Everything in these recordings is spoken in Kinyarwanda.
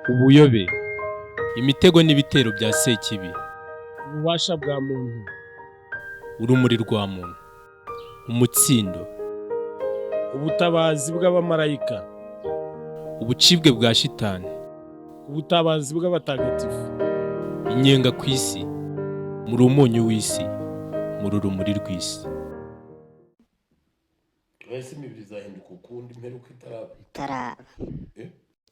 ubuyobe, imitego n'ibitero bya sekibi, ububasha bwa muntu, urumuri rwa muntu, umutsindo, ubutabazi bw'abamarayika, ubucibwe bwa shitani, ubutabazi bw'abatagatifu, inyenga ku isi, muri umunyu w'isi, muri urumuri rw'isi. ese imibiri izahinduka ukundi imperuka itaraba itaraba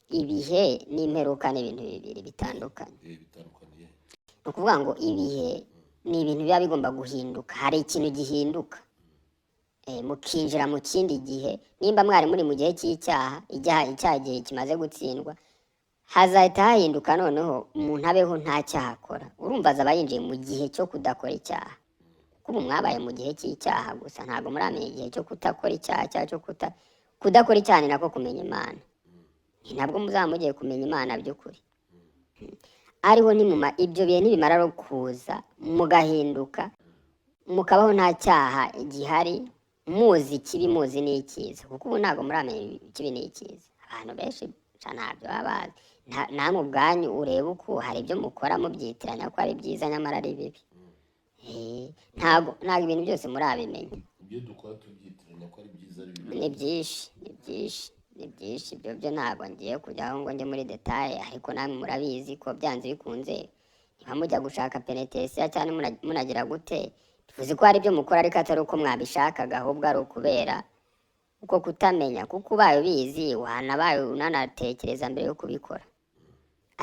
ibihe n'imperuka ni ibintu bibiri bitandukanye. bitandukaniye ni ukuvuga ngo ibihe ni ibintu biba bigomba guhinduka. Hari ikintu gihinduka mukinjira mu kindi gihe. Nimba mwari muri mu gihe cy'icyaha, icyaha gihe kimaze gutsindwa, hazahita hahinduka noneho umuntu abeho nta cyaha akora. Urumva azaba yinjiye mu gihe cyo kudakora icyaha. Kuba mwabaye mu gihe cy'icyaha gusa, ntabwo muramenya igihe cyo kutakora icyaha cyangwa cyo kudakora icyaha. Ni nako kumenya Imana. Ntabwo muzaba mugiye kumenya Imana by'ukuri. Ariho ibyo bihe nibimara kuza mugahinduka, mukabaho nta cyaha gihari, muzi ikibi muzi n'icyiza. Kuko ubu ntabwo muramenya ikibi n'icyiza. Abantu benshi ntabyo baba bazi. Namwe ubwanyu ureba uko hari ibyo mukora mubyitiranya ko ari byiza nyamara ari bibi. Ntabwo ibintu byose murabimenya. ibyo dukora tubyitiranya ko ari byiza ari bibi. Ni byinshi ibyo ntabwo ngiye kujyaho ngo njye muri detaye, ariko namwe murabizi ko byanze bikunze niba mujya gushaka penetesiya cyane munagira gute, bivuze ko hari ibyo mukora ariko atari uko mwabishakaga, ahubwo ari ukubera uko kutamenya. Kuko ubaye ubizi wanabaye unanatekereza mbere yo kubikora.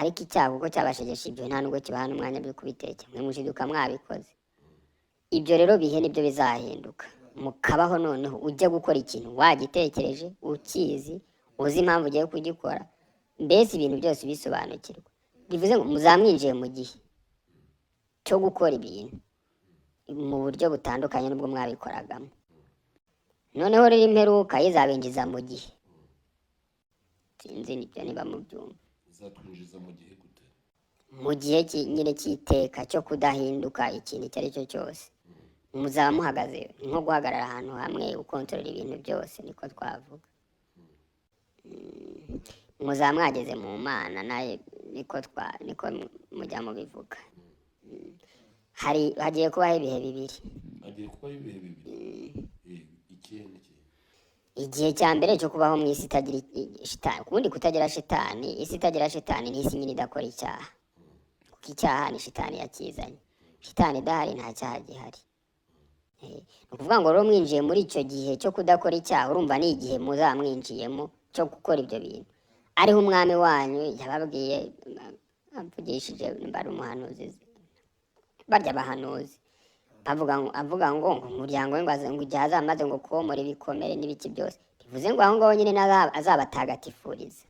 Ariko icyaha kuko cyabashegesha ibyo nta nubwo kibaha n'umwanya byo kubitekera, mwe mushiduka mwabikoze. Ibyo rero bihe nibyo bizahinduka, mukabaho noneho ujya gukora ikintu wagitekereje, ukizi, uzi impamvu ugiye kugikora, mbese ibintu byose bisobanukirwa. Bivuze ngo muzamwinjiye mu gihe cyo gukora ibintu mu buryo butandukanye n'ubwo mwabikoragamo. Noneho rero imperuka izabinjiza mu gihe, sinzi nibyo niba mubyumva, izatwinjiza mu gihe gute? mu gihe nyine cy'iteka cyo kudahinduka ikintu icyo ari cyo cyose. Muzaba muhagaze nko guhagarara ahantu hamwe ukontorora ibintu byose, niko twavuga. Muzaba mwageze mu Mana nayo niko mujya mubivuga. Hagiye kubaho ibihe bibiri. hagiye kubaho ibihe bibiri. ikihe n'ikihe? Igihe cya mbere cyo kubaho mu isi itagira shitani. Kubundi kutagira shitani, isi itagira shitani ni isi nyine idakora icyaha. Kuko icyaha ni shitani yakizanye. Shitani idahari nta cyaha gihari. Ni ukuvuga ngo rero mwinjiye muri icyo gihe cyo kudakora icyaha, urumva ni igihe muzamwinjiyemo cyo gukora ibyo bintu. Ariho umwami wanyu yababwiye, amvugishije bari umuhanuzi, barya abahanuzi, avuga ngo umuryango we ngo igihe azamaze ngo komora ibikomere n'ibiki byose, bivuze ngo aho ngaho nyine azabatagatifuriza.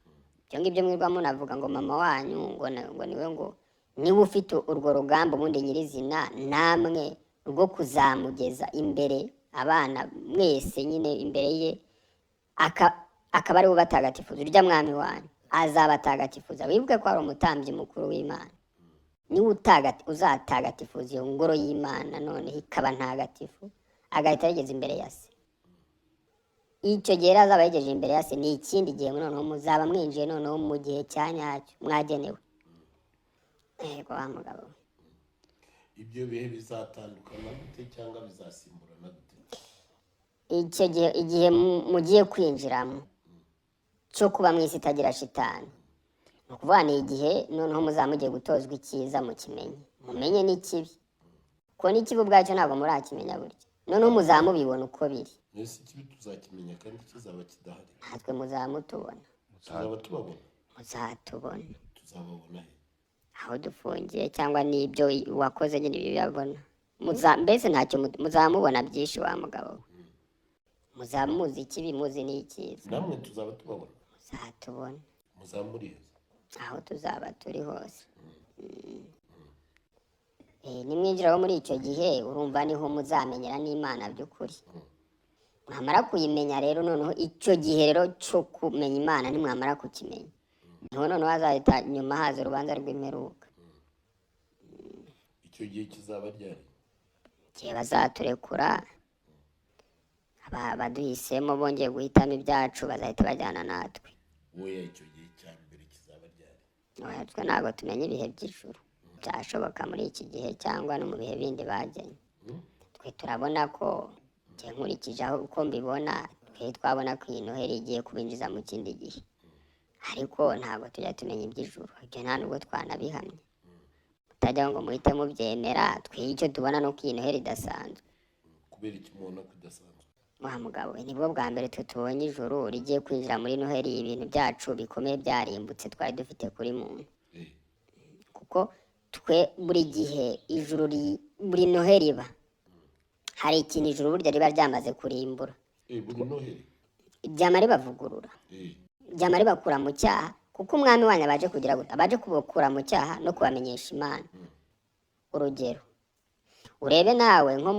Ibyo ngibyo mwirwa munavuga ngo mama wanyu ngo niwe ufite urwo rugamba ubundi nyirizina, namwe rwo kuzamugeza imbere abana mwese nyine imbere ye, akaba ari we ubatagatifuza. Urya mwami wanyu azabatagatifuza. Wibuke ko ari umutambyi mukuru w'Imana, niwe uzatagatifuza iyo ngoro y'Imana, noneho ikaba ntagatifu, agahita yigeza imbere ya se. Icyo gihe rero azaba yegeje imbere ya se, ni ikindi gihe noneho muzaba mwinjiye noneho mu gihe cya nyacyo mwagenewe. Yego wa mugabo. ibyo bihe bizatandukana gute cyangwa bizasimburana gute? Icyo gihe igihe mugiye kwinjiramo cyo kuba mu isi itagira shitani, ni ukuvuga ni igihe noneho muzaba mugiye gutozwa icyiza mukimenye, mumenye n'ikibi. Kuko n'ikibi ubwacyo ntabwo murakimenya burya, noneho muzaba mubibona uko biri. Ese ikibi tuzakimenya kandi kizaba kidahari? Natwe muzaba mutubona. tuzaba tubabona? Muzatubona. tuzababona he? Aho dufungiye cyangwa n'ibyo wakoze nyine bibabona. Mbese ntacyo muzaba mubona byinshi wa mugabo. Muzaba muzi ikibi muzi n'icyiza. namwe tuzaba tubabona? Muzatubona. muzaba muri he? Aho tuzaba turi hose. Nimwinjiraho muri icyo gihe, urumva niho muzamenyera n'Imana by'ukuri. Mwamara kuyimenya rero, noneho icyo gihe rero cyo kumenya Imana nimwamara kukimenya, niho noneho hazahita nyuma haza urubanza rw'imperuka. icyo gihe kizaba ryari? Igihe bazaturekura, baduhisemo bongeye guhitamo ibyacu, bazahita bajyana natwe. wowe icyo gihe cya mbere kizaba ryari? oya twe ntabwo tumenya ibihe by'ijuru, byashoboka muri iki gihe cyangwa no mu bihe bindi bagennye. Twe turabona ko njye nkurikije aho uko mbibona, twe twabona ko iyi noheli igiye kubinjiza mu kindi gihe, ariko ntabwo tujya tumenya iby'ijuru, ibyo nta nubwo twanabihamya. Mutajya ngo muhite mubyemera, twe icyo tubona ni uko iyi noheli idasanzwe. kubera iki mubona ko idasanzwe? Wa mugabo we, nibwo bwa mbere twe tubonye ijuru rigiye kwinjira muri noheli, ibintu byacu bikomeye byarimbutse twari dufite kuri muntu. Eh, Kuko twe buri gihe ijuru buri noheli iba hari ikintu ijuru burya riba ryamaze kurimbura, buri noheli. ryama ribavugurura, Eh, ryama ribakura mu cyaha, kuko umwami wanyu abaje kugira gute, abaje kubakura mu cyaha no kubamenyesha Imana. Urugero, urebe nawe nko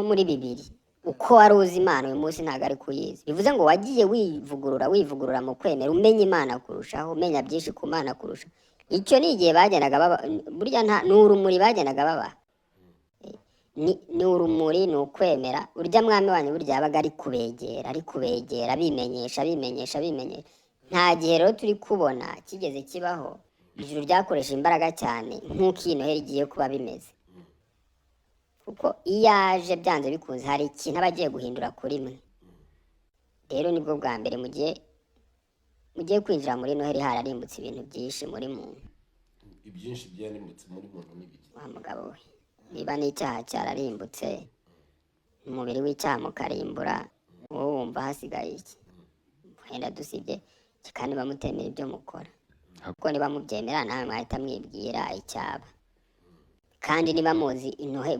muri bibiri, uko wari uzi Imana uyu munsi ntabwo ari kuyizi. Bivuze ngo wagiye wivugurura mu kwemera, umenya Imana kurushaho, umenya byinshi ku Mana kurusha. Icyo ni igihe bagendaga baba, burya ni urumuri bagendaga baba, ni urumuri, ni ukwemera. Urya mwami wanyu burya yabaga ari kubegera bimenyesha. Nta gihe rero turi kubona kigeze kibaho ijuru ryakoresha imbaraga cyane nk'uko iyi noheli igiye kuba bimeze. Kuko iyo aje byanze bikunze hari ikintu aba agiye guhindura kuri mwe. Rero nibwo bwa mbere mugiye kwinjira muri noheli hararimbutse ibintu byinshi muri muntu. ibyinshi byarimbutse muri muntu n'ibiki? Wa mugabo we, niba n'icyaha cyararimbutse, umubiri w'icyaha mukarimbura, wowe wumva hasigaye iki? Wenda dusibye kandi bamutemera ibyo mukora, kuko niba mubyemera nawe mwahita mwibwira icyaba. Kandi niba muzi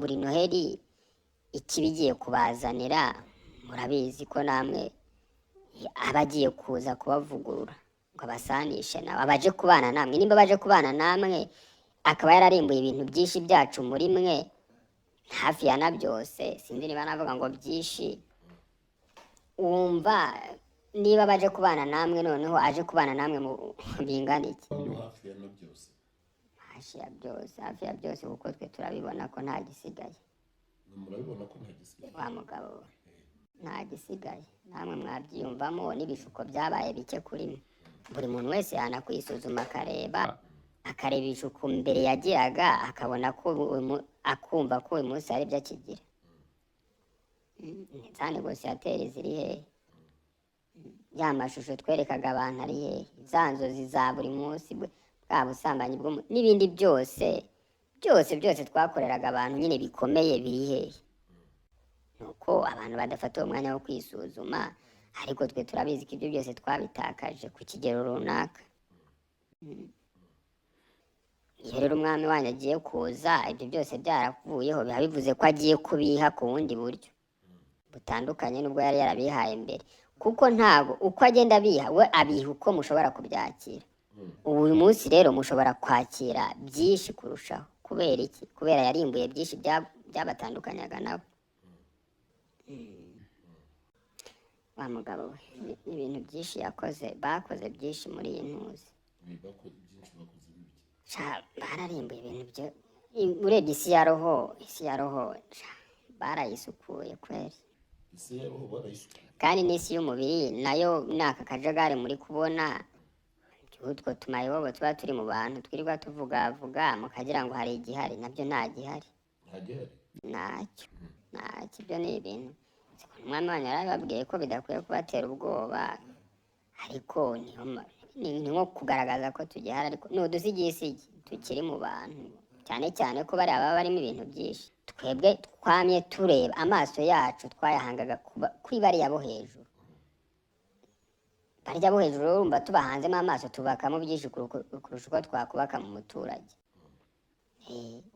buri noheli ikiba igiye kubazanira, murabizi ko namwe aba agiye kuza kubavugurura ngo abasanishe nawe, abaje kubana namwe. Nimba baje kubana namwe akaba yararimbuye ibintu byinshi byacu muri mwe, hafi ya na byose, sinzi niba navuga ngo byinshi, wumva niba baje kubana namwe, noneho aje kubana namwe mu bingana iki? hafi ya no byose. Hafi ya byose, kuko twe turabibona ko nta gisigaye. Murabibona ko nta gisigaye? Wa mugabo we, nta gisigaye. Namwe mwabyiyumvamo, n'ibishuko byabaye bike kuri mwe. Buri muntu wese yanakwisuzuma akareba ibishuko mbere yagiraga, akabona ko akumva ko uyu munsi hari ibyo akigira. Za negosiyateri ziri hehe? Ya mashusho twerekaga abantu ari hehe? Za nzozi za buri munsi, bwa busambanyi n'ibindi byose twakoreraga abantu nyine bikomeye biri hehe? Nuko abantu badafata uwo mwanya wo kwisuzuma, ariko twe turabizi ko ibyo byose twabitakaje ku kigero runaka. Iyo rero umwami wanyu agiye kuza, ibyo byose byaravuyeho, biba bivuze ko agiye kubiha ku bundi buryo butandukanye n'ubwo yari yarabihaye mbere. Kuko ntabwo uko agenda abiha, we abiha uko mushobora kubyakira. Uyu munsi rero mushobora kwakira byinshi kurushaho. Kubera iki? Kubera yarimbuye byinshi byabatandukanyaga nabo. Wa mugabo we, n'ibintu byinshi bakoze byinshi muri iyi ntuzi. Bararimbuye ibintu byo, urebye isi ya roho barayisukuye kweri. Isi ya roho barayisukuye. Kandi n'isi y'umubiri nayo ni aka kajagari muri kubona, utwo tumayibobo tuba turi mu bantu twirirwa tuvuga mukagira ngo hari igihari, nabyo nta gihari. Ntacyo. Ibyo ni ibintu umwami wanyu yarababwiye ko bidakwiye kubatera ubwoba, ariko ni nko kugaragaza ko tugihari, ariko ni udusigisigi tukiri mu bantu, cyane cyane ko bariya baba barimo ibintu byinshi. Twebwe twamye tureba, amaso yacu twayahangaga kuri bariya bo hejuru. Barya bo hejuru urumva tubahanzemo amaso tubakamo byinshi kurusha uko twakubaka mu muturage.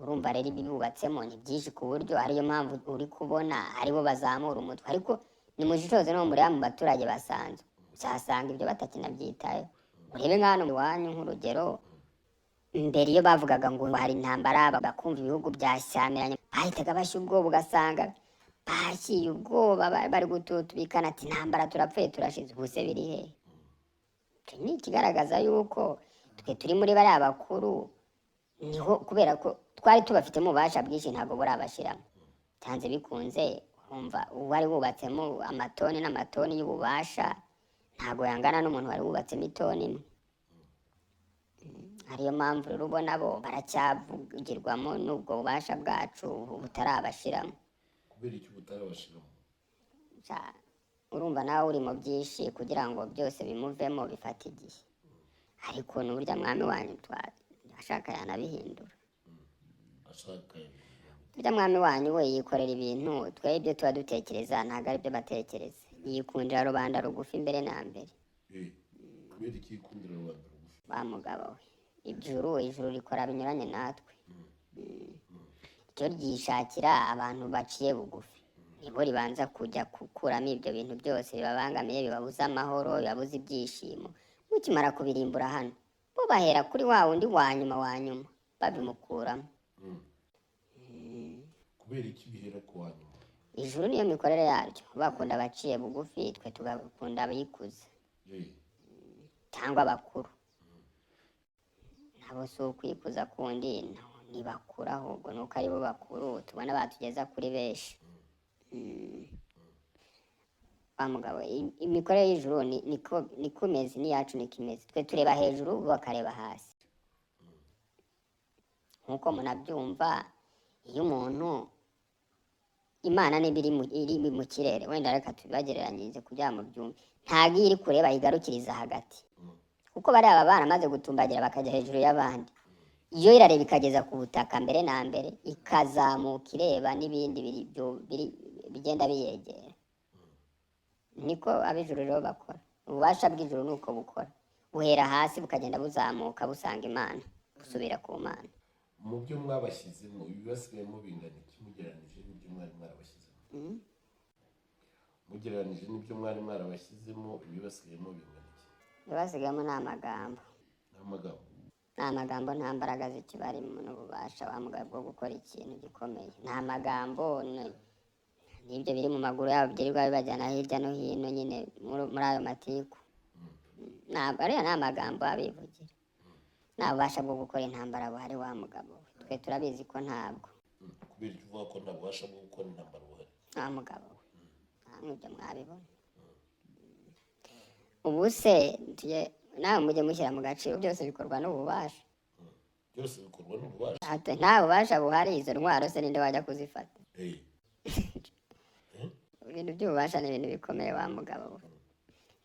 Urumva rero ibi bubatsemo ni byinshi ku buryo ariyo mpamvu uri kubona aribo bazamura umutwe. Ariko nimushishoze no mureba mu baturage basanzwe, uzasanga ibyo batakinabyitayeho. Urebe nk'hano iwanyu nk'urugero, mbere iyo bavugaga ngo hari intambara bakumva ibihugu byashyamiranye, bahitaga bashya ubwoba, ugasanga bashyuye ubwoba bari gututubikana ati intambara turapfuye turashize. Ubuse biri hehe? Ni ikigaragaza yuko twe turi muri bariya bakuru, niho kubera ko twari tubafitemo ububasha bwinshi ntabwo burabashiramo. Byanze bikunze, urumva uwari wubatsemo amatoni n'amatoni y'ububasha, ntago yangana n'umuntu wari wubatsemo itoni imwe. Ariyo mpamvu rero ubona bo baracyavugirwamo n'ubwo bubasha bwacu butarabashiramo. kubera iki butarabashiramo? Ja, urumva nawe uri mu byinshi kugira ngo byose bimuvemo bifata igihe, ariko n'uburyo mwami wanyu ashaka yanabihindura. ashaka Burya mwami wanyu we yikorera ibintu twebwe ibyo tuba dutekereza ntabwo ari byo batekereza. Yikundira rubanda rugufi mbere na mbere. kubera iki yikundira rubanda rugufi? Wa mugabo we, ijuru rikora binyuranye natwe. Ryo ryishakira abantu baciye bugufi, nibo ribanza kujya gukuramo ibyo bintu byose bibabangamiye, bibabuza amahoro, bibabuza ibyishimo. Mukimara kubirimbura hano, bo bahera kuri wa wundi wa nyuma babimukuramo. kubera iki bihera ku wa nyuma? Ijuru niyo mikorere yaryo, bakunda abaciye bugufi, twe tugakunda abikuze cyangwa abakuru. Nabo si ukwikuza kundi, ni bakuru, ahubwo nuko ari bo bakuru tubona batugeza kuri benshi. Wa mugabo, imikorere y'ijuru niko imeze, n'iyacu niko imeze. Twe tureba hejuru, bo bakareba hasi. Nkuko munabyumva, iyo umuntu Imana niba iri mu kirere, wenda reka tubagereranyirize kugira ngo mubyumve, ntabwo iyo iri kureba igarukiriza hagati, kuko bariya baba baramaze gutumbagira bakajya hejuru y'abandi. Iyo irareba ikageza ku butaka mbere na mbere, ikazamuka ireba n'ibindi bigenda biyegera. Niko ab'ijuru rero bakora. Ububasha bw'ijuru ni uko bukora, buhera hasi bukagenda buzamuka busanga Imana, busubira ku Mana. mu byo mwabashyizemo ibibasigayemo bingana iki mugereranije n'ibyo mwari mwarabashyizemo? mugereranije n'ibyo mwari mwarabashyizemo ibibasigayemo bingana iki? Ibibasigayemo ni amagambo. n'amagambo? Ni amagambo, nta mbaraga zikibarimo n'ububasha wa mugabo bwo gukora ikintu gikomeye. Ni amagambo n'ibyo biri mu maguru yabo byirirwa bibajyana hirya no hino nyine muri ayo matiku. Ariya ni amagambo abivugira, nta bubasha bwo gukora intambara buhari wa mugabo we. Twe turabizi ko ntabwo. kubera iki uvuga ko nta bubasha bwo gukora intambara buhari? Wa mugabo we, nta n'ibyo mwabibona. Ubu se nawe mujye mushyira mu gaciro, byose bikorwa n'ububasha. byose bikorwa n'ububasha? Nta bubasha buhari, izo ntwaro se ninde wajya kuzifata? Ibintu by'ububasha ni ibintu bikomeye wa mugabo we.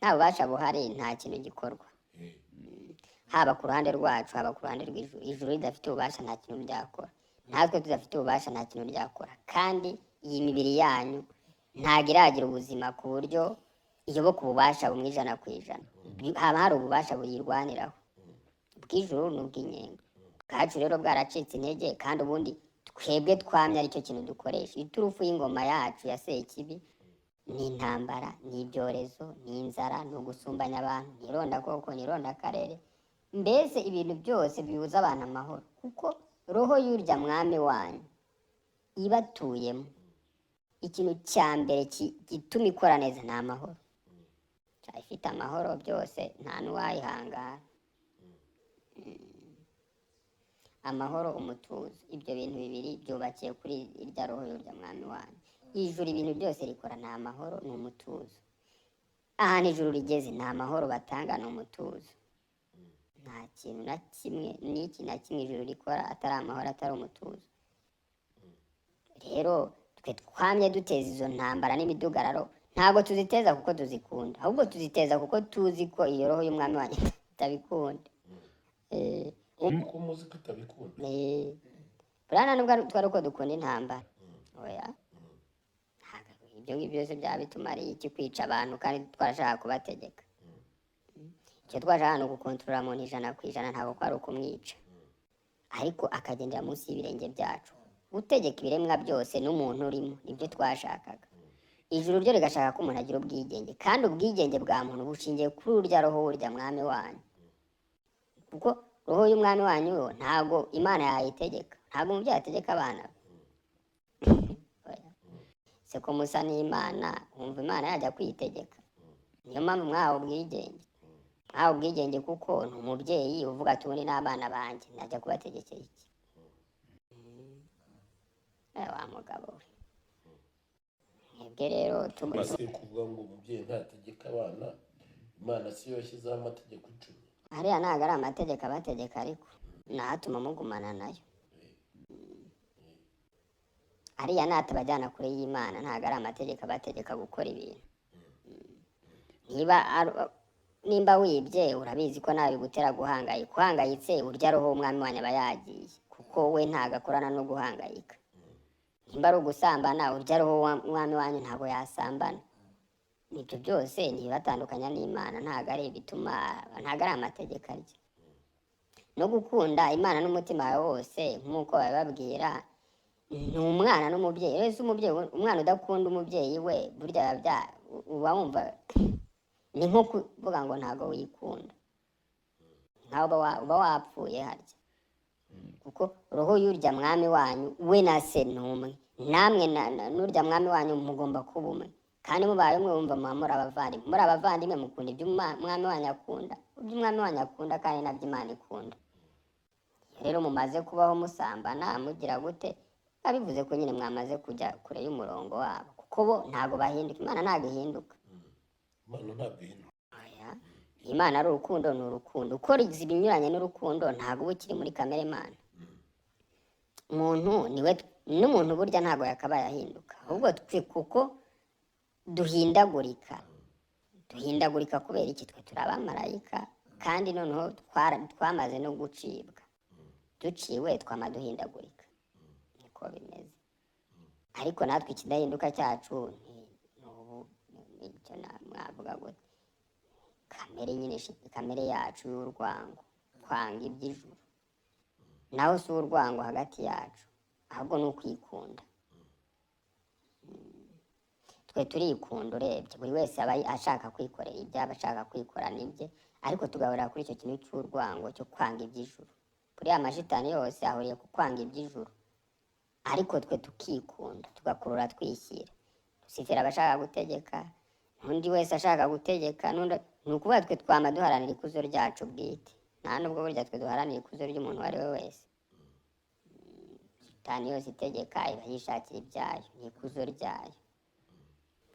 Nta bubasha buhari, nta kintu gikorwa, haba ku ruhande rwacu, haba ku ruhande rw'ijuru. Ijuru ridafite ububasha nta kintu ryakora, natwe tudafite ububasha nta kintu ryakora. Kandi iyi mibiri yanyu ntabwo iragira ubuzima ku buryo iyoboka ububasha bumwe 100%. Haba hari ububasha buyirwaniraho. Ubw'ijuru ni ubw'inyenga. Bwacu rero bwaracitse intege, kandi ubundi twebwe twamye aricyo kintu dukoresha. Iturufu y'ingoma yacu ya Sekibi ni intambara, ni ibyorezo, ni inzara, ni ugusumbanya abantu, ni irondakoko, ni irondakarere. Mbese ibintu byose bibuza abantu amahoro, kuko roho y'urya mwami wanyu ibatuyemo. Ikintu cya mbere gituma ikora neza ni amahoro. Ifite amahoro byose nta n'uwayihangara. Amahoro, umutuzo, ibyo bintu bibiri byubakiye kuri irya roho y'urya mwami wanyu. Ijuru ibintu byose rikora ni amahoro, ni umutuzo. Ahantu ijuru rigeze ni amahoro batanga, ni umutuzo. Nta kintu na kimwe, n'iki na kimwe ijuru rikora atari amahoro, atari umutuzo. Rero twe twamye duteza izo ntambara n'imidugararo, ntabwo tuziteza kuko tuzikunda, ahubwo tuziteza kuko tuzi ko iyo roho y'umwami wanyu itabikunda. uko muzi ko itabikunda? Burana nubwo twari uko dukunda intambara, oya, ibyo ngibyo byose byaba bitumariye iki kwica abantu kandi twarashaka kubategeka? Icyo twashaka ni ugukontorora umuntu 100%, ntabwo kwari ukumwica, ariko akagendera munsi y'ibirenge byacu. Gutegeka ibiremwa byose n'umuntu urimo, nibyo twashakaga. Ijuru ryo rigashaka ko umuntu agira ubwigenge, kandi ubwigenge bwa muntu bushingiye kuri urya roho w'urya mwami wanyu. Kuko roho y'umwami wanyu ntabwo Imana yayitegeka, ntabwo umubyeyi ategeka abana. Se ko musa n'Imana, wumva Imana yajya kwiyitegeka? Niyo mpamvu mwahawe ubwigenge. Mwahawe ubwigenge kuko ni umubyeyi uvuga ati ubundi n'abana banjye najya kubategekera iki? Wa mugabo we, mwebwe rero basigaye kuvuga ngo umubyeyi ntategeka abana, imana si yo yashyizeho amategeko 10. hariya ntabwo ari amategeko abategeka, ariko natuma mugumana nayo. hariya natabajyana kure y'Imana, ntabwo ari amategeko abategeka gukora ibintu. nimba wibye urabizi ko nawe bigutera guhangayika, uhangayitse urya roho umwami wanyu aba yagiye, kuko we ntabwo akorana no guhangayika. nimba ari ugusambana urya roho umwami wanyu ntabwo yasambana. ibyo byose ntibibatandukanya n'Imana, ntabwo ari ibituma, ntabwo ari amategeko arya. no gukunda Imana n'umutima wawe wose nk'uko babibabwira, ni umwana n'umubyeyi. wese umwana udakunda umubyeyi we burya uba wumva ni nko kuvuga ngo ntabwo wikunda, nkaho uba wapfuye harya. kuko roho y'urya mwami wanyu we na se ni umwe, namwe n'urya mwami wanyu mugomba kuba umwe, kandi mubaye umwe wumva muba muri abavandimwe, mukunda ibyo umwami wanyu akunda, ibyo umwami wanyu akunda kandi nabyo Imana ikunda. rero mumaze kubaho musambana mugira gute, bivuze ko nyine mwamaze kujya kure y'umurongo wabo, kuko bo ntabwo bahinduka. Imana ntabwo ihinduka. Imana ari urukundo, ni urukundo. ukora ibinyuranye n'urukundo ntabwo uba ukiri muri kamere Imana. umuntu niwe n'umuntu burya ntabwo yakabaye ahinduka, ahubwo twe kuko duhindagurika kubera iki? twe turi abamarayika, kandi noneho twamaze no gucibwa, duciwe twama duhindagurika, niko bimeze. ariko natwe ikidahinduka cyacu nicyo mwavuga gute, kamere nyine, kamere yacu y'urwango, kwanga iby'ijuru. naho si urwango hagati yacu, ahubwo ni ukwikunda. twe turikunda, urebye buri wese aba ashaka kwikorera ibye, aba ashaka kwikorana ibye, ariko tugahurira kuri icyo kintu cy'urwango cyo kwanga iby'ijuru. buriya amashitani yose ahuriye ku kwanga iby'ijuru, ariko twe tukikunda, tugakurura twishyira. Lusiferi aba ashaka gutegeka, n'undi wese ashaka gutegeka, ni ukuvuga twe twama duharanira ikuzo ryacu bwite, nta nubwo burya twe duharanira ikuzo ry'umuntu uwo ari we wese. shitani yose itegeka iba yishakira ibyayo, ni ikuzo ryayo.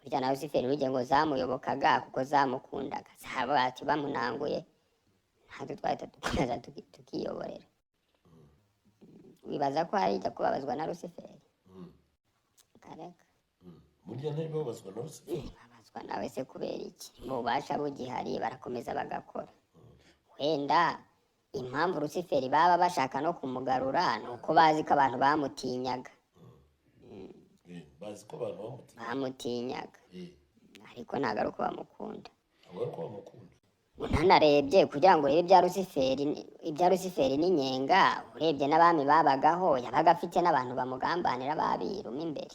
burya na Lusiferi burya ngo zamuyobokaga kuko zamukundaga, zaba bati bamunanguye natwe twahita dukomeza tukiyoborera. wibaza ko hari ijya kubabazwa na Lusiferi? kareka burya ntibabazwa na Lusiferi. babazwa nawe se kubera iki? mu bubasha bugihari barakomeza bagakora. wenda impamvu Lusiferi baba bashaka no kumugarura ni uko bazi ko abantu bamutinyaga. bazi ko abantu bamutinyaga, ariko ntabwo ari uko bamukunda. bamukunda. unanarebye kugira ngo urebe ibya Lusiferi n'inyenga, urebye n'abami babagaho yabaga afite n'abantu bamugambanira babiruma imbere.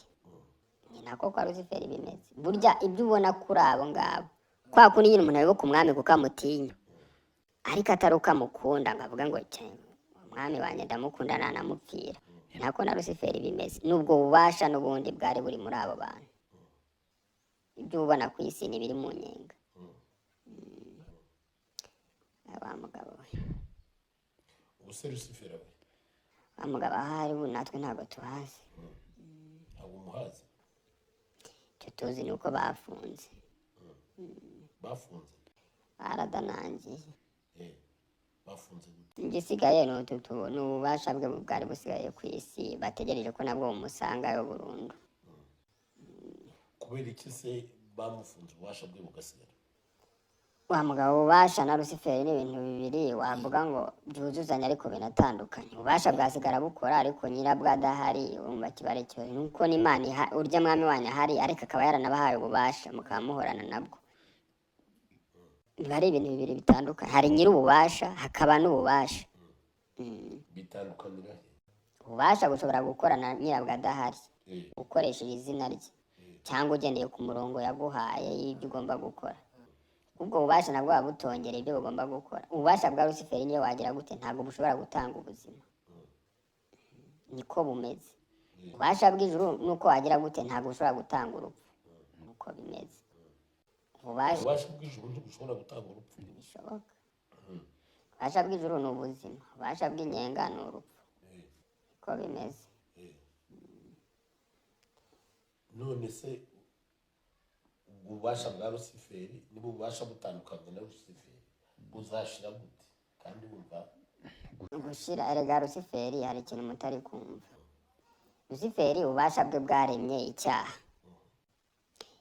ni nako kwa Lusiferi bimeze. burya ibyo ubona kuri abo ngabo, kwa kundi nyine umuntu ayoboka umwami kuko amutinya, ariko atari uko amukunda ngo avuga ngo umwami wanjye ndamukunda nanamupfira. ni nako na Lusiferi bimeze, n'ubwo bubasha n'ubundi bwari buri muri abo bantu. ibyo ubona ku isi ni biri mu nyenga. wa mugabo we, ubuse Lusiferi we, wa mugabo ahari ubu natwe ntabwo tuhazi. ntabwo umuhazi. icyo tuzi ni uko bafunze. bafunze baradanangiye. bafunze gute? igisigaye ni ububasha bwe bwari busigaye ku isi, bategereje ko nabwo bumusangayo burundu. kubera iki se bamufunze ububasha bwe bugasigara? wa mugabo, ububasha na Lusiferi ni ibintu bibiri wavuga ngo byuzuzanya ariko binatandukanye. ububasha bwasigara bukora, ariko nyirabwo adahari, urumva kiba ari ikibazo. nuko n'Imana urya mwami wanyu ahari, ariko akaba yaranabahaye ububasha, mukaba muhorana nabwo. biba ari ibintu bibiri bitandukanye. hari nyir'ububasha hakaba n'ububasha. bitandukanira he? ububasha bushobora gukora na nyirabwo adahari, ukoresheje izina rye, cyangwa ugendeye ku murongo yaguhaye y'ibyo ugomba gukora. ubwo bubasha nabwo buba butongera ibyo bugomba gukora. ububasha bwa Lusiferi niyo wagira gute, ntabwo bushobora gutanga ubuzima. niko bumeze. ububasha bw'ijuru nuko wagira gute, ntabwo bushobora gutanga urupfu. nuko bimeze. ububasha bw'ijuru ntibushobora gutanga urupfu. bishoboka. ububasha bw'ijuru ni ubuzima, ububasha bw'inyenga ni urupfu. niko bimeze. none se ububasha bwa rusiferi niba ububasha butandukanye na rusiferi buzashira gute kandi wumva gushira erega rusiferi hari ikintu mutari kumva. Rusiferi ububasha bwe bwaremye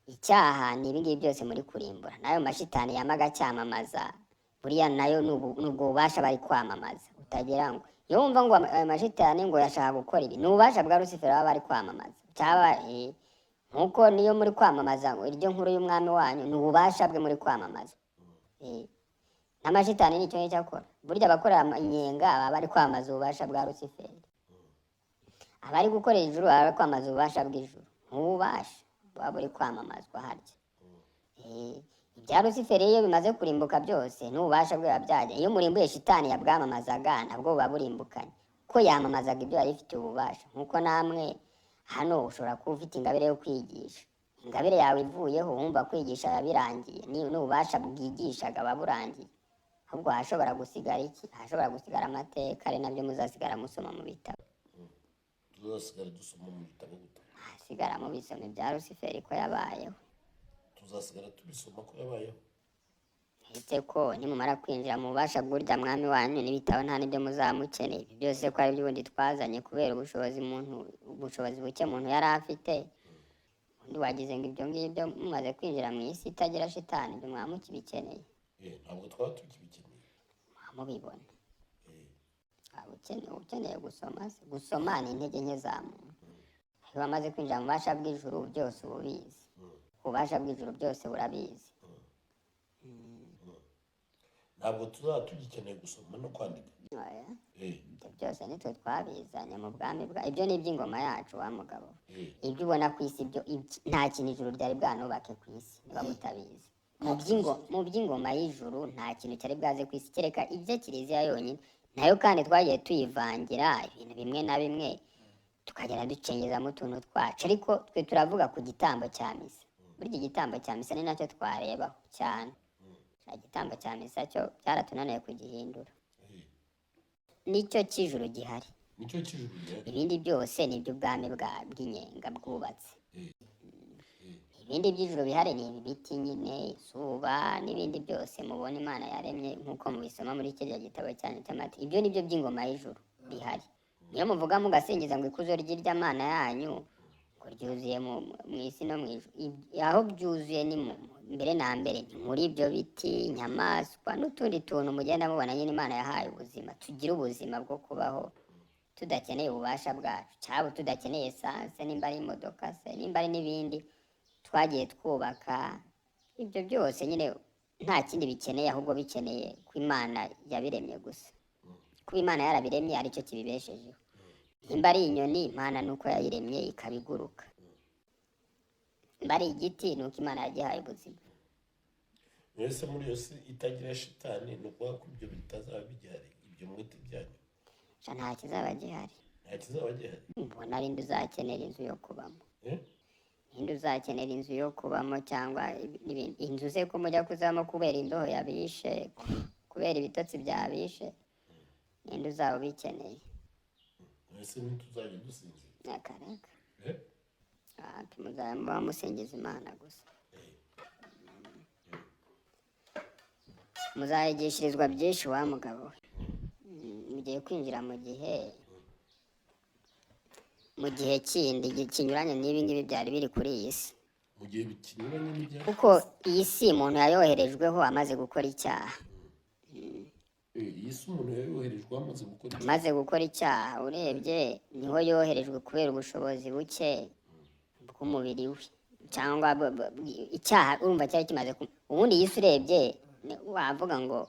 icyaha ni ibingibi byose muri kurimbura, nayo mashitani yamaga cyamamaza buriya nayo nubwo ububasha bari kwamamaza utagira ngo iyo wumva ngo ayo mashitani ngo yashaka gukora ibi ni ububasha bwa rusiferi baba bari kwamamaza cyaba nkuko niyo muri kwamamaza ngo iryo nkuru y'umwami wanyu ni ububasha bwe muri kwamamaza. N'amashitani nicyo ngicyo akora, burya abakora inyenga baba bari kwamamaza ububasha bwa rusiferi, abari gukorera ijuru baba bari kwamamaza ububasha bw'ijuru, nk'ububasha buba buri kwamamazwa harya. Ibya rusiferi iyo bimaze kurimbuka byose n'ububasha bwe babyaje, iyo murimbuye shitani yabwamamazaga nabwo buba burimbukanye ko yamamazaga ibyo yari ifite ububasha. Nkuko namwe hano ushobora kuba ufite ingabire yo kwigisha, ingabire yawe ivuyeho wumva kwigisha yabirangiye, n'ububasha bwigishaga baburangiye, ahubwo hashobora gusigara iki? Hashobora gusigara amateka, ari nabyo muzasigara musoma mu bitabo. tuzasigara dusoma mu bitabo gute? Hasigara mu bisome bya rusiferi ko yabayeho, tuzasigara tubisoma ko yabayeho. ese ko nimumara kwinjira mu bubasha bw'urya mwami wanyu n'ibitabo nta n'ibyo muzamukeneye. Ibi byose ko ari iby'ubundi twazanye kubera ubushobozi buke muntu yari afite. Undi wagize ngo ibyo ngibyo mumaze kwinjira mu isi itagira shitani ibyo mwamukibikeneye. Ntabwo twaba tukibikeneye, mwamubibona. Ukeneye gusoma ni intege nke za muntu. Iyo wamaze kwinjira mu bubasha bw'ijuru byose uba ubizi, ububasha bw'ijuru byose burabizi. ntabwo tuzaba tugikeneye gusoma no kwandika. Ibyo byose nitwe twabizanye mu bwami bwa, ibyo ni iby'ingoma yacu wa mugabo. Ibyo ubona ku isi byo nta kintu ijuru ryari bwanubake ku isi niba mutabizi. Mu by'ingoma y'ijuru nta kintu cyari bwaze ku isi kereka ibyo kiliziya yonyine, nayo kandi twagiye tuyivangira ibintu bimwe na bimwe tukagenda ducengezamo utuntu twacu, ariko twe turavuga ku gitambo cya misa. Burya igitambo cya misa ni nacyo twarebaho cyane. Igitambo cya misa cyo byaratunaniye kugihindura, nicyo cy'ijuru gihari. Ibindi byose ni iby'ubwami bw'inyenga bwubatse. Ibindi by'ijuru bihari ni ibi biti nyine, izuba n'ibindi byose mubona Imana yaremye nk'uko mubisoma muri kiriya gitabo cyanyu cy'amata. Ibyo ni byo by'ingoma y'ijuru bihari. Niyo muvuga mugasingiza ngo ikuzo ry'irya Mana yanyu ngo ryuzuye mu isi no mu ijuru, aho byuzuye ni mbere na mbere ni muri ibyo biti, inyamaswa n'utundi tuntu mugenda mubona nyine Imana yahaye ubuzima. Tugire ubuzima bwo kubaho tudakeneye ububasha bwacu, cyangwa tudakeneye esanse, nimba ari imodoka se, nimba ari n'ibindi twagiye twubaka. Ibyo byose nyine nta kindi bikeneye, ahubwo bikeneye ko Imana yabiremye gusa. Kuba Imana yarabiremye aricyo kibibeshejeho. Nimba ari inyoni, Imana nuko yayiremye ikabiguruka. Nimba ari igiti, nuko Imana yagihaye ubuzima. Mwese muri iyo si itagira shitani ni ukuvuga ko ibyo bitazaba bigihari, ibyo mwete byanyu nta kizaba gihari. nta kizaba gihari. Mbona ari uzakenera inzu yo kubamo, ninde uzakenera inzu yo kubamo cyangwa inzu se ko mujya kuzamo kubera imbeho yabishe, kubera ibitotsi byabishe, ninde uzaba ubikeneye? Mwese ntituzajya dusinzira. Akareka muzaba musingiza Imana gusa. Muzayigishirizwa byinshi wa mugabo we. Mugiye kwinjira mu gihe kindi kinyuranye n'ibi ngibi byari biri kuri iyi si. Mu gihe bikinyuranye n'ibyari, kuko iyi si umuntu yayoherejweho amaze gukora icyaha. iyi si umuntu yayoherejwe amaze gukora icyaha, urebye niho yoherejwe kubera ubushobozi buke bw'umubiri we, cyangwa icyaha urumva cyari kimaze ubundi iyi si urebye wavuga ngo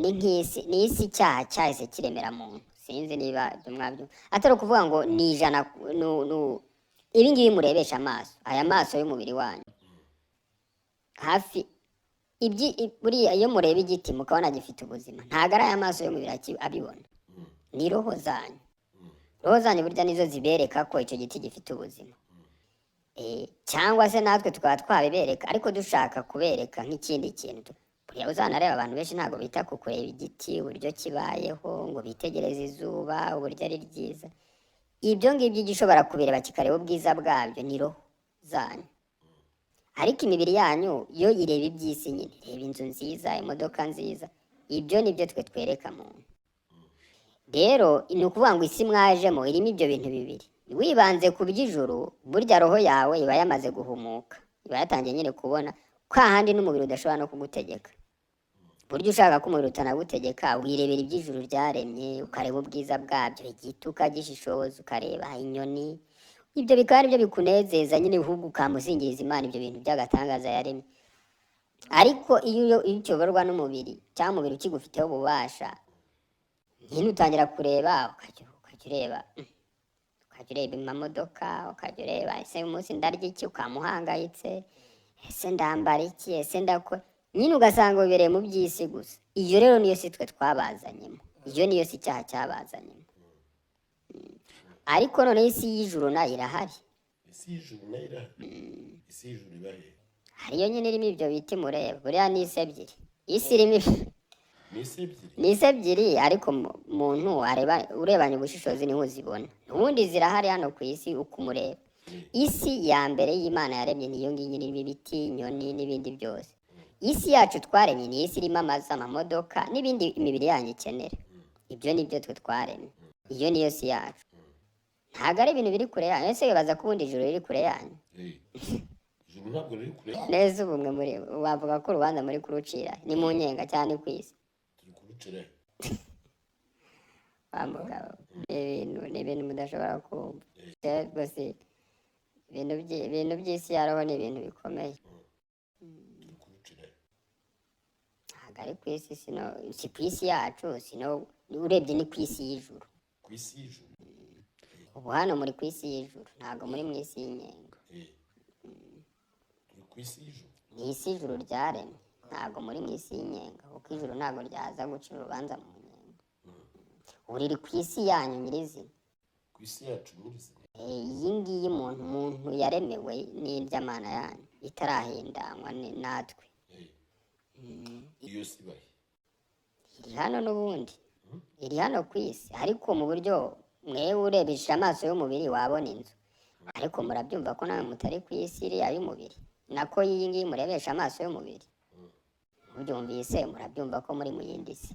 ni nk'isi, ni isi icyaha cyahise kiremera muntu. Sinzi niba mwabyo atari ukuvuga ngo ni ijana ibi ngibi murebesha amaso, aya maso y'umubiri wanyu hafi buriya iyo mureba igiti mukabona gifite ubuzima, ntabwo ari aya maso y'umubiri abibona, ni roho zanyu. Roho zanyu burya nizo zibereka ko icyo giti gifite ubuzima. Cyangwa se natwe tukaba twabibereka, ariko dushaka kubereka nk'ikindi kintu. Buriya uzanareba abantu benshi ntabwo bita ku kureba igiti uburyo kibayeho, ngo bitegereze izuba uburyo ari ryiza. Ibyo ngibyo gishobora kubireba kikareba ubwiza bwabyo ni roho zanyu. ariko imibiri yanyu yo ireba iby'isi nyine, ireba inzu nziza, imodoka nziza, ibyo nibyo twe twereka muntu. Rero ni ukuvuga ngo isi mwajemo irimo ibyo bintu bibiri. Wibanze ku by'ijuru, burya roho yawe iba yamaze guhumuka, iba yatangiye nyine kubona ko ahandi n'umubiri udashobora no kugutegeka. Burya ushaka ko umubiri utanagutegeka, wirebera iby'ijuru ryaremye, ukareba ubwiza bwabyo, igiti ukagishishoza, ukareba inyoni, ibyo bikaba ari byo bikunezeza nyine, ahubwo ukamusingiriza Imana ibyo bintu by'agatangaza yaremye. Ariko iyo ucyoborwa n'umubiri cyangwa umubiri ukigufiteho ububasha, nyine utangira kureba, ukajya ureba amamodoka, ukajya ureba ese umunsi ndarya iki, ukamuhangayitse, ese ndambara iki, ese ndakora, nyine ugasanga wibereye mu by'isi gusa. Iyo rero niyo si twe twabazanyemo, iyo niyo si icyaha cyabazanyemo. Ariko noneho isi y'ijuru nayo irahari. isi y'ijuru nayo irahari. isi y'ijuru iba hehe? Hariyo nyine irimo ibyo biti mureba, buriya ni isi ebyiri. Isi irimo ni isi ebyiri ariko muntu urebanye ubushishozi niho uzibona. Ubundi zirahari hano ku isi uko umureba. Isi ya mbere y'Imana yaremye niyo ngiyo irimo ibiti, inyoni n'ibindi byose. Isi yacu twaremye ni isi irimo amazu, amamodoka n'ibindi imibiri yanyu ikenera. Ibyo ni byo twe twaremye. Iyo niyo si yacu. Ntabwo ari ibintu biri kure yanyu. Ese wibaza ko ubundi ijuru riri kure yanyu? ijuru ntabwo riri kure yanyu. Neza ubu mwe muri wavuga ko urubanza muri kurucira ni mu nyenga cyane ku isi. turi kurucira Wamugabo ni ibintu mudashobora kumva. Rwose ibintu by'isi ya roho ni ibintu bikomeye. turi kurucira Ntabwo ari ku isi, si ku isi yacu, urebye ni ku isi y'ijuru. ku isi y'ijuru. Ubu hano muri ku isi y'ijuru, ntabwo muri mu isi y'inyenga. turi ku isi y'ijuru. Ni isi y'ijuru ryaremye, ntabwo muri mu isi y'inyenga, kuko ijuru ntabwo ryaza gucira urubanza mu nyenga. Ubu riri ku isi yanyu nyirizina. ku isi yacu nyirizina. Iyi ngiyi umuntu yaremewe n'iby'Imana yanyu itarahindanywa natwe. iyo si bahe? Iri hano n'ubundi, iri hano ku isi, ariko mu buryo mwewe urebesha amaso y'umubiri wabona inzu, ariko murabyumva ko nawe mutari ku isi iriya y'umubiri, nako iyi ngiyi murebesha amaso y'umubiri. Mubyumvise murabyumva ko muri mu yindi si.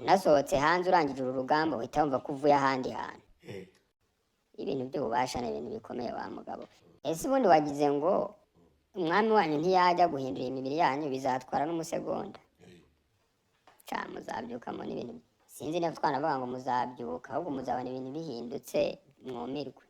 Unasohotse hanze urangije uru rugamba uhita wumva ko uvuye ahandi hantu. Ibintu by'ububasha ni ibintu bikomeye wa mugabo. Ese ubundi wagize ngo umwami wanyu ntiyajya guhindura imibiri yanyu bizatwara n'umusegonda? Muzabyukamo n'ibintu, sinzi niba twanavuga ngo muzabyuka, ahubwo muzabona ibintu bihindutse mwumirwe.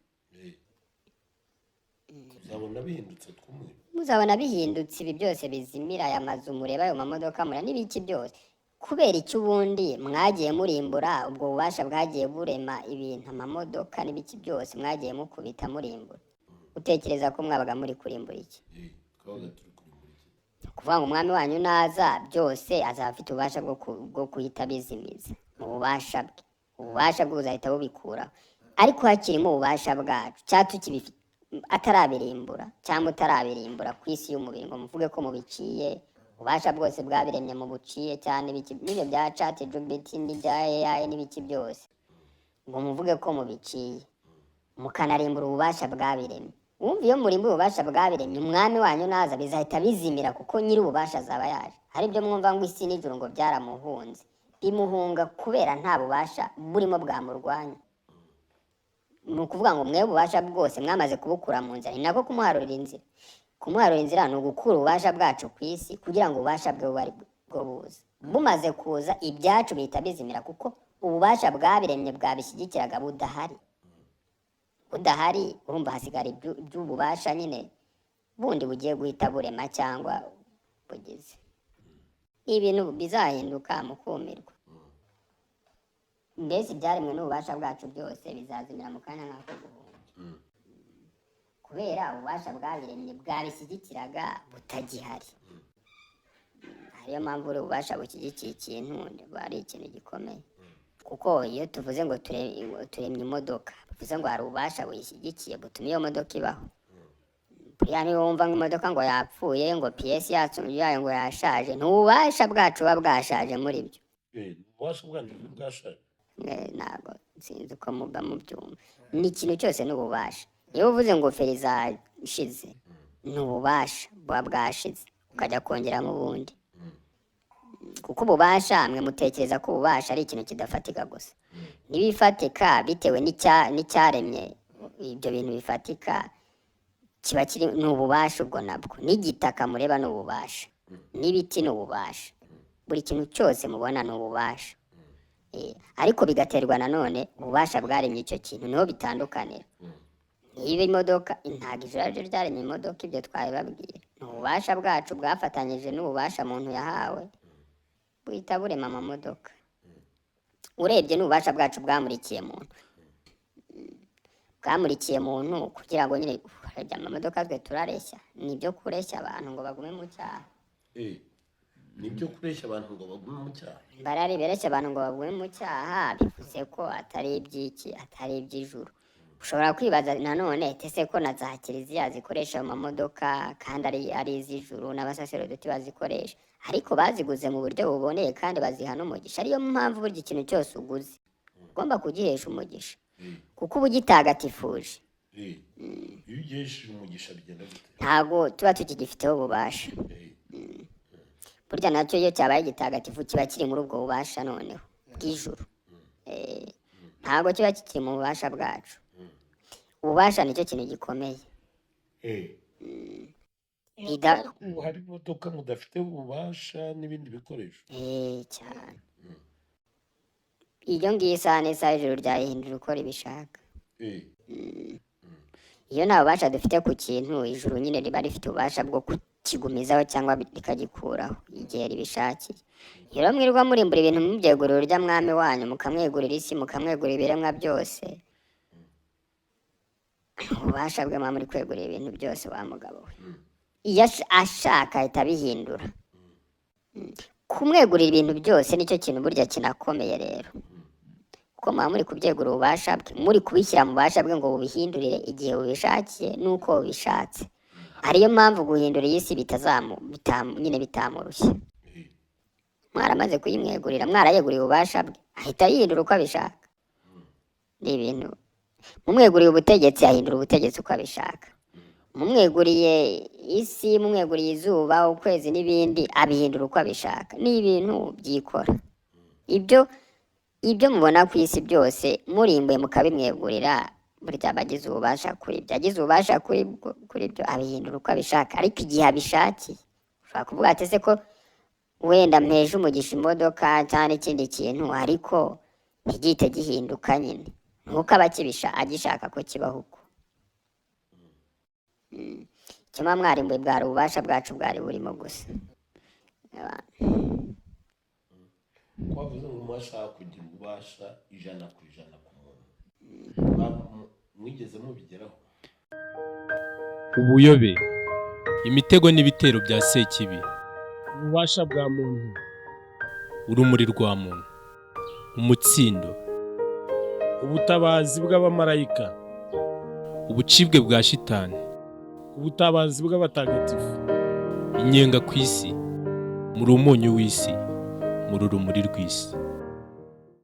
tuzabona bihindutse tw'umwe. Muzabona bihindutse ibi byose bizimira, aya mazu mureba, ayo mamodoka mureba n'ibiki byose. Kubera iki ubundi mwagiye murimbura, ubwo bubasha bwagiye burema ibintu, amamodoka n'ibiki byose mwagiye mukubita murimbura. Utekereza ko mwabaga muri kurimbura iki? twabaga turi kurimbura iki? Kuvuga ngo umwami wanyu naza byose azaba afite ububasha bwo kuhita bizimiza mu bubasha bwe. Ububasha bwe buzahita bubikuraho, ariko hakirimo ububasha bwacu cyangwa tukibifite atarabirimbura cyangwa utarabirimbura ku isi y'umubiri ngo muvuge ko mubiciye. Ububasha bwose bwabiremye mu buciye cyane, n'ibyo bya ChatGPT n'ibya AI n'ibiki byose, ngo muvuge ko mubiciye mukanarimbura ububasha bwabiremye. Wumva iyo murimbura ububasha bwabiremye, umwami wanyu naza bizahita bizimira, kuko nyiri ububasha azaba yaje. Hari ibyo mwumva ngo isi n'ijuru ngo byaramuhunze, bimuhunga kubera nta bubasha burimo bwamurwanya. Ni ukuvuga ngo mwe ububasha bwose mwamaze kubukura mu nzira, ni nako kumuharurira inzira. Kumuharura inzira ni ugukura ububasha bwacu ku isi kugira ngo ububasha bwe bube ari bwo buza. Bumaze kuza ibyacu bihita bizimira, kuko ububasha bwabiremye bwabishyigikiraga budahari. Urumva hasigara iby'ububasha nyine bundi bugiye guhita burema cyangwa bugize. Ibintu bizahinduka mukumirwa. Mbese ibyaremwe n'ububasha bwacu byose bizazimira mu kanya nk'ako guhunga, kubera ububasha bwabiremye bwabishyigikiraga butagihari. Ariyo mpamvu uri ububasha bushyigikiye ikintu ari ikintu gikomeye. Kuko iyo tuvuze ngo turemye imodoka, bivuze ngo hari ububasha buyishyigikiye butuma iyo modoka ibaho. Buriya niyo wumva nk'imodoka ngo yapfuye, ngo piyesi yayo ngo yashaje, ni ububasha bwacu buba bwashaje muri byo. ububasha bwanyu bwashaje. Ntabwo sinzi uko muba mubyumva. Ni ikintu cyose n'ububasha. Iyo uvuze ngo feri zashize, ni ububasha buba bwashize ukajya kongeramo ubundi, kuko ububasha mwe mutekereza ko ububasha ari ikintu kidafatika gusa. N'ibifatika bitewe n'icyaremye ibyo bintu bifatika kiba kiri ni ububasha. Ubwo nabwo n'igitaka mureba ni ububasha, n'ibiti ni ububasha, buri kintu cyose mubona ni ububasha. Ariko bigaterwa nanone ububasha bwaremye icyo kintu, niho bitandukanira. Niba imodoka ntabwo ijoro ryaremye imodoka, ibyo twabibabwira, ni ububasha bwacu bwafatanyije n'ububasha muntu yahawe buhita burema amamodoka. Urebye n'ububasha bwacu bwamurikiye muntu, kugira ngo nyine harajya amamodoka twe turareshya. Ni ibyo kureshya abantu ngo bagume mu cyaha, nibyo kureshya abantu ngo bagume mu cyaha. barari bereshya abantu ngo bagume mu cyaha, bivuze ko atari iby'iki, atari iby'ijuru. Ushobora kwibaza nanone ese ko na za kiliziya zikoresha amamodoka kandi ari iz'ijuru, n'abasaserodoti bazikoresha, ariko baziguze mu buryo buboneye kandi baziha n'umugisha. Ariyo mpamvu burya ikintu cyose uguze ugomba kugihesha umugisha, kuko uba ugitagatifuje. Iyo ugihesheje umugisha bigenda gute? Ntabwo tuba tukigifiteho ububasha. Burya nacyo iyo cyabaye gitagatifu kiba kiri muri ubwo bubasha noneho bw'ijuru. Ntabwo kiba kikiri mu bubasha bwacu. Ububasha nicyo kintu gikomeye. Ubu hari imodoka mudafite ububasha n'ibindi bikoresho cyane. Iyo ngiyo isaha n'isaha ijuru ryayihindura uko ribishaka. Iyo nta bubasha dufite ku kintu, ijuru nyine riba rifite ububasha bwo kukigumizaho cyangwa rikagikuraho igihe ribishakiye. Iyo rero mwirirwa murimbura ibintu mubyegurira urya mwami wanyu, mukamwegurira isi, mukamwegurira ibiremwa byose, ububasha bwe muri kwegurira ibintu byose wa mugabo we. Iyo ashaka ahita abihindura. Kumwegurira ibintu byose nicyo kintu burya kinakomeye rero, kuko muri kubyegura ububasha bwe, muri kubishyira mu bubasha bwe ngo bubihindurire igihe bubishakiye n'uko bubishatse. Ariyo mpamvu guhindura iyi si nyine bitamurushye. Mwaramaze kuyimwegurira, mwarayeguriye ububasha bwe, ahita yihindura uko abishaka. Ni ibintu mumweguriye ubutegetsi, ahindura ubutegetsi uko abishaka. Mumweguriye isi, mumweguriye izuba, ukwezi n'ibindi, abihindura uko abishaka. Ni ibintu byikora. Ibyo mubona ku isi byose murimbuye mukabimwegurira, burya abagize ububasha kuri byo. Agize ububasha kuri byo abihindura uko abishaka, ariko igihe abishakiye. Ushobora kuvuga ati ese ko wenda mpeje umugisha imodoka cyangwa ikindi kintu, ariko ntigihite gihinduka nyine nk'uko aba agishaka ko kibaho uko. Icyo mwarimbuye bwari ububasha bwacu bwari burimo gusa. Twavuze ngo mwashaka kugira ububasha 100% ku muntu. Mwigeze mubigeraho? ubuyobe, imitego n'ibitero bya sekibi, ububasha bwa muntu, urumuri rwa muntu, umutsindo, ubutabazi bw'abamarayika, ubucibwe bwa shitani, ubutabazi bw'abatagatifu, inyenga ku isi, muri umunyu w'isi, muri urumuri rw'isi.